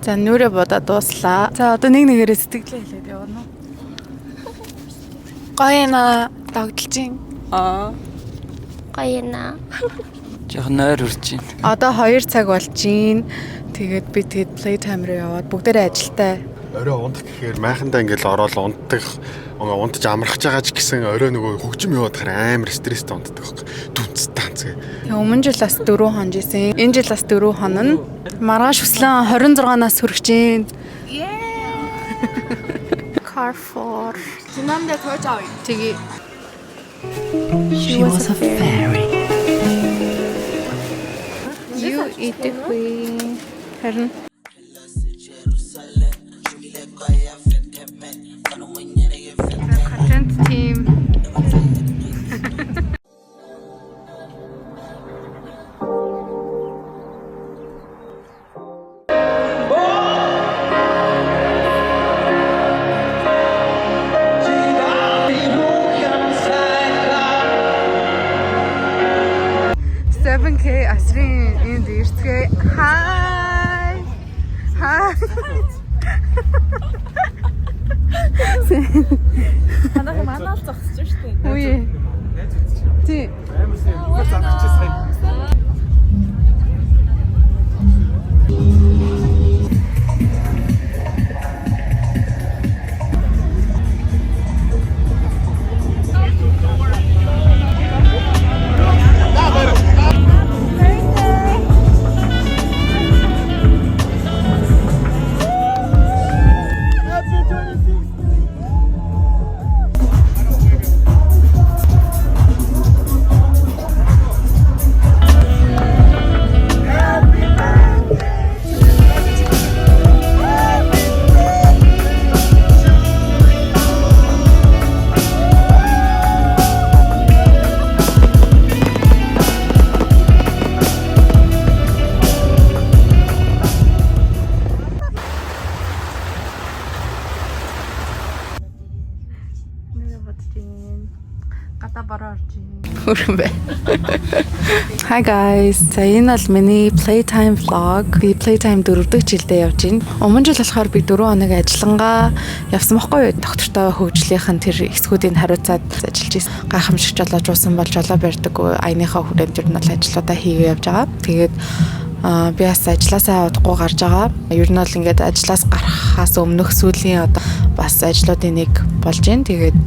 За нүрэ бодоо дууслаа. За одоо нэг нэгээрээ сэтгэлээ хэлээд явна уу? Гоёна догдолж ин. Гоёна. Жохон нойр урж байна. Одоо 2 цаг болж гин. Тэгээд би playtime руу яваад бүгдээрээ ажилтаа. Орой унтах гэхээр майхандаа ингээл ороод унтдаг, унтаж амархаж байгаа ч гэсэн орой нөгөө хөгжим яваад хараа амар стресстэй унтдаг байхгүй. Дүнц танц гэ. Тэгээ өмнө жил бас 4 хонож исэн. Энэ жил бас 4 хонно. Маргааш хүслэн 26-наас хүрэх чинь. Carrefour. Чинамдаа тооч авъя. Тэгээ. She was a fairy. You eat the queen. Харин контент тим. K асрын энд ирцгээ. Hi. Танах манаа л зогсож шүү дээ. Үе. Тий. Амар загчсан. Hi guys. За энэ бол миний playtime vlog. Би playtime 4 дахь жилдээ явж байна. Өмнө жил болохоор би 4 хоног ажиллангаа явсан байхгүй юу? Доктортой хөгжлийнхэн тэр хэсгүүдийг хариуцаад ажиллаж ирсэн. Гайхамшигч болоод жуусан бол жолоо барьдаг аяныхаа хүрээнд ер нь бол ажлуудаа хийгээ явж байгаа. Тэгээд би бас ажилласаа удахгүй гарч байгаа. Ер нь бол ингээд ажлаас гарахаас өмнөх сүүлийн одоо бас ажлуудын нэг болж байна. Тэгээд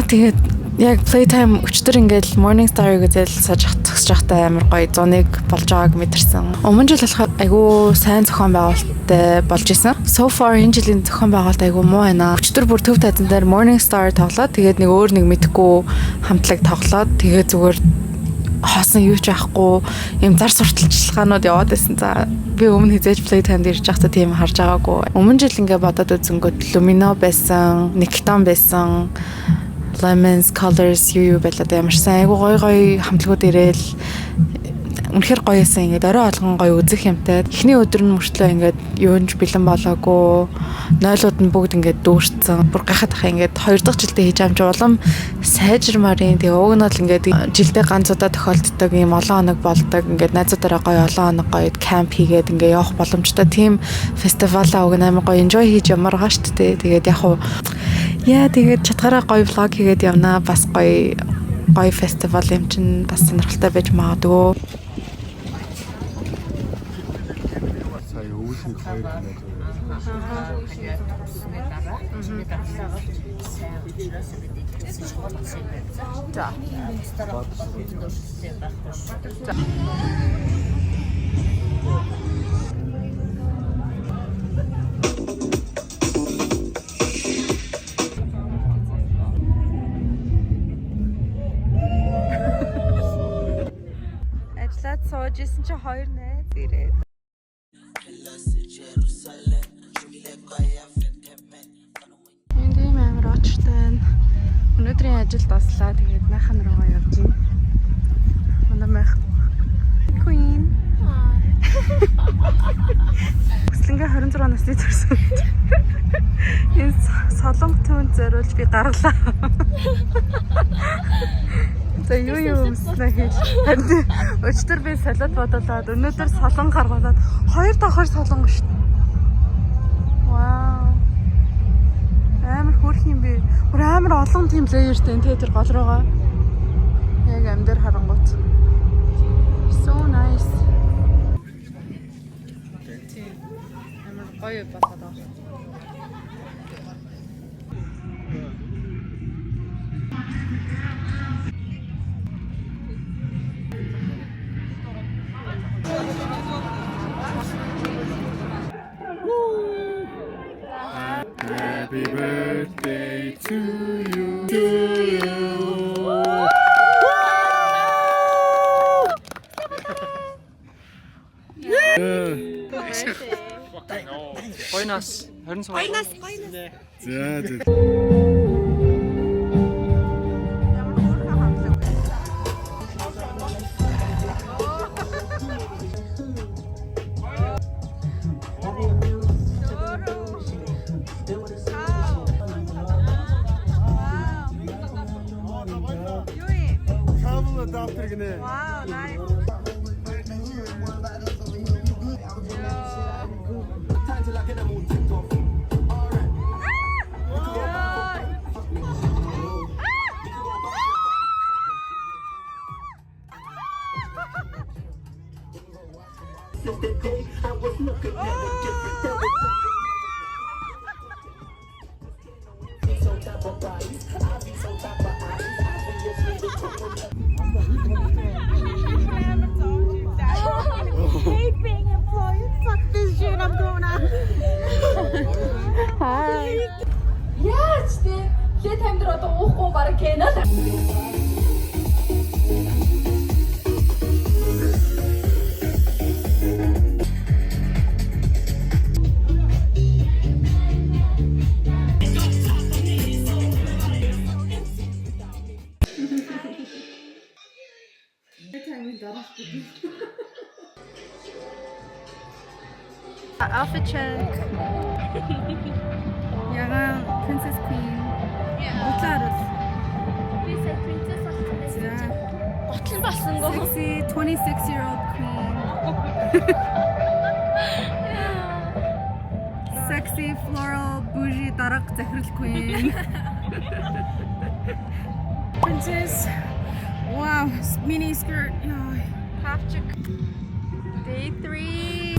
тэгээд яг playtime өчтөр ингээл Morning Star-ыг үзэл сажигдах жахтай амар гоё 101 болж байгааг мэдэрсэн. Өмнө жил болохоор айгүй сайн зохион байгуулалттай болж исэн. So far энэ жилийн зохион байгуулалт айгүй муу байна. Өчтөр бүр төв тайзан дээр Morning Star тоглоод тэгээд нэг өөр нэг мэдхгүй хамтлаг тоглоод тэгээд зүгээр хоосон юу ч байхгүй юм зар сурталчилгаанууд яваад байсан. За би өмнө хизээж playtime дээр ирж байхдаа тийм харж байгаагүй. Өмнө жил ингээ бодоод үзэнгүүт Lumino байсан, Nikton байсан. Lemons, colors юу байлаа да ямар сайн айгу гоё хамтлагууд ирээл үнэхэр гоёсэн ингээд орой олгон гоё үзэх юмтай. Эхний өдөр нь мөртлөө ингээд юунж бэлэн болоогүй. Нойлууд нь бүгд ингээд дүүрсэн. Бүр гахаад ахаа ингээд 2 дахь жилдээ хийж амж улам сайжирмарын тэгээ уг нь бол ингээд жилдээ ганцудаа тохиолддог юм олон хоног болдог. Ингээд найзуудаараа гоё олон хоног гоё camp хийгээд ингээд явах боломжтой тийм фестивалаа уг нь амар гоё enjoy хийж ямар байгаа шүү дээ. Тэгээд яг хуу тэгээд чатгараа гоё vlog хийгээд явнаа. Бас гоё фестивал юм чинь бас сонирхолтой байж магадгүй. Сая өвсний хоёр байна. Ажиллаад сууж исэн чи хоёр найз ирээд. Энд ийм амар очтой байна. Өнөөдрийн ажилд ослаа. Тэгээд майхан руугаа явж байна. Манай майх Queen. Өслөнгөө 26 насны төрсөн. Энэ солонг түүнд зориулж би гарлаа. За юу өмснө хийж. Харин өчтөр би салат бодлоод өнөөдөр солон гаргалаад 2 давхар солонго шүү дээ. Вау. Амар хөрх юм би. Бүр амар олон тийм леертэй энэ тэр гол руугаа. Яг амдэр харангуут. So nice. Тийм. Амар гоё болоод байгаа. Happy birthday to you. To you. Гойнаас 20 сая. За. Travel adapter gini. Wow, nice. hate being employed. Fuck this shit. I'm going out. Яаж тий? Лээ таймд одоо уухгүй бараг гэнэ л. Outfit check. Ягаан Princess Queen. Ботлаарал. Би сая princess болсон. Ботлон болсон гоо. Sexy 26-year-old queen. Sexy floral bougie дарга захирал queen. Princess. Wow, mini skirt. Half chick. Day 3.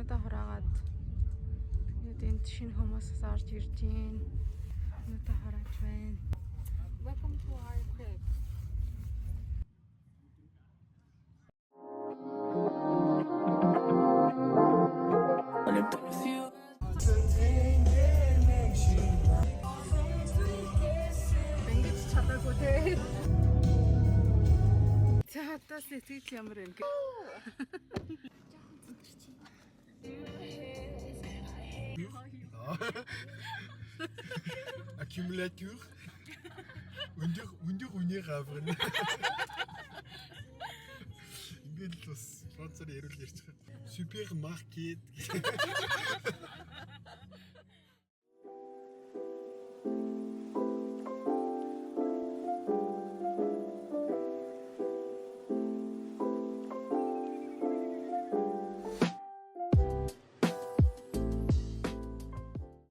Өнөөдөр хураагаад тэгээд энд шинэ хүмүүсээс орж ирж байна. Өнөөдөр хурааж байна. Welcome to our crib. Ингэж чадаагүй те. За сэтгэл ямар юм гэ. Accumulateur. Өндөр үнийг аврын. Ингээд л бас спонсор ярил ярьчих. Супермаркет.